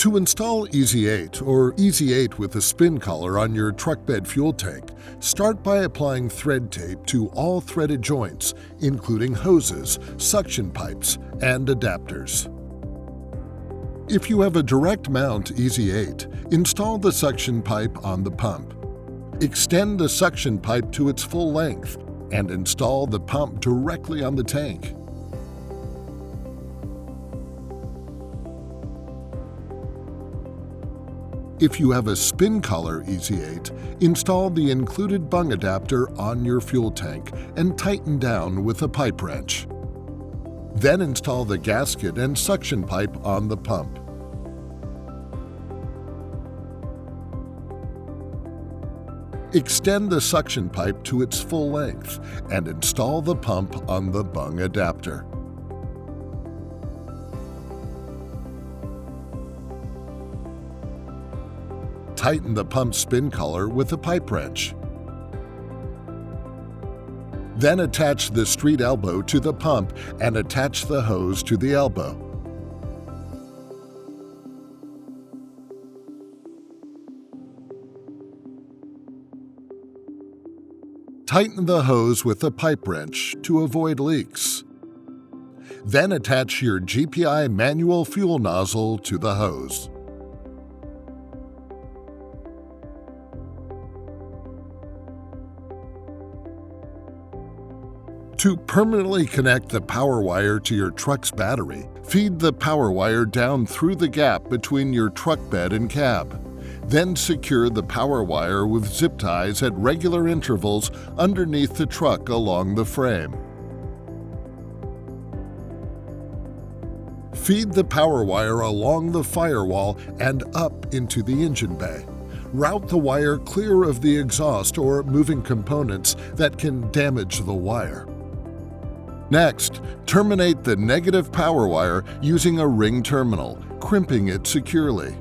To install EZ-8 or EZ-8 with a spin collar on your truck bed fuel tank, start by applying thread tape to all threaded joints, including hoses, suction pipes, and adapters. If you have a direct mount EZ-8, install the suction pipe on the pump. Extend the suction pipe to its full length and install the pump directly on the tank. If you have a spin collar EZ-8, install the included bung adapter on your fuel tank and tighten down with a pipe wrench. Then install the gasket and suction pipe on the pump. Extend the suction pipe to its full length and install the pump on the bung adapter. Tighten the pump spin collar with a pipe wrench. Then attach the street elbow to the pump and attach the hose to the elbow. Tighten the hose with a pipe wrench to avoid leaks. Then attach your GPI manual fuel nozzle to the hose. To permanently connect the power wire to your truck's battery, feed the power wire down through the gap between your truck bed and cab. Then secure the power wire with zip ties at regular intervals underneath the truck along the frame. Feed the power wire along the firewall and up into the engine bay. Route the wire clear of the exhaust or moving components that can damage the wire. Next, terminate the negative power wire using a ring terminal, crimping it securely.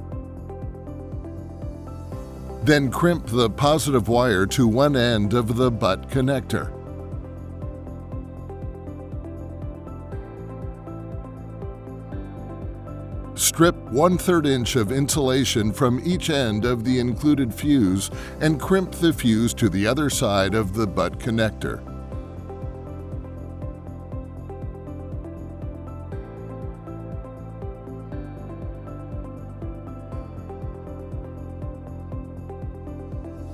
Then crimp the positive wire to one end of the butt connector. Strip 1/3 inch of insulation from each end of the included fuse and crimp the fuse to the other side of the butt connector.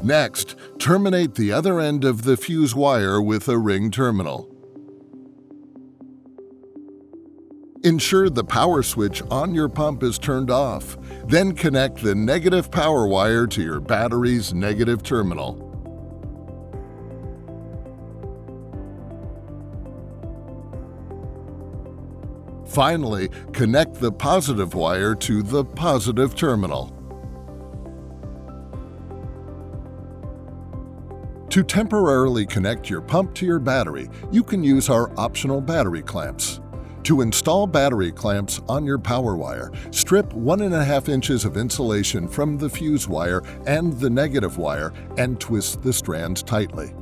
Next, terminate the other end of the fuse wire with a ring terminal. Ensure the power switch on your pump is turned off. Then connect the negative power wire to your battery's negative terminal. Finally, connect the positive wire to the positive terminal. To temporarily connect your pump to your battery, you can use our optional battery clamps. To install battery clamps on your power wire, strip 1.5 inches of insulation from the fuse wire and the negative wire and twist the strands tightly.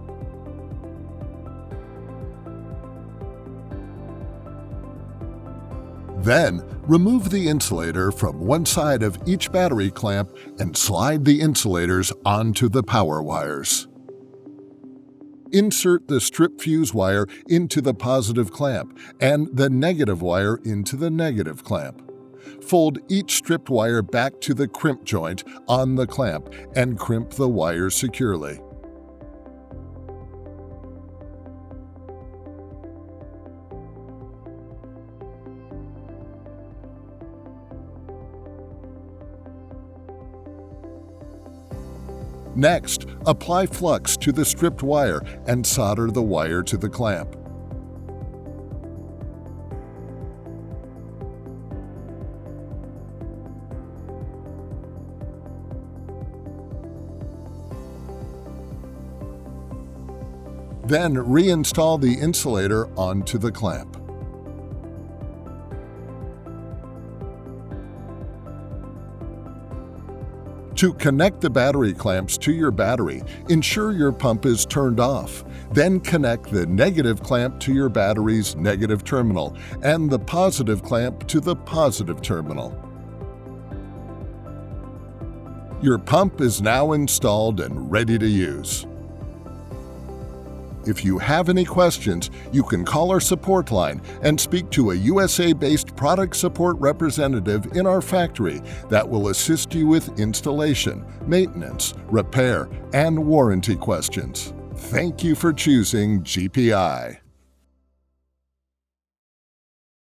Then, remove the insulator from one side of each battery clamp and slide the insulators onto the power wires. Insert the strip fuse wire into the positive clamp and the negative wire into the negative clamp. Fold each stripped wire back to the crimp joint on the clamp and crimp the wires securely. Next, apply flux to the stripped wire and solder the wire to the clamp. Then reinstall the insulator onto the clamp. To connect the battery clamps to your battery, ensure your pump is turned off. Then connect the negative clamp to your battery's negative terminal and the positive clamp to the positive terminal. Your pump is now installed and ready to use. If you have any questions, you can call our support line and speak to a USA-based product support representative in our factory that will assist you with installation, maintenance, repair, and warranty questions. Thank you for choosing GPI.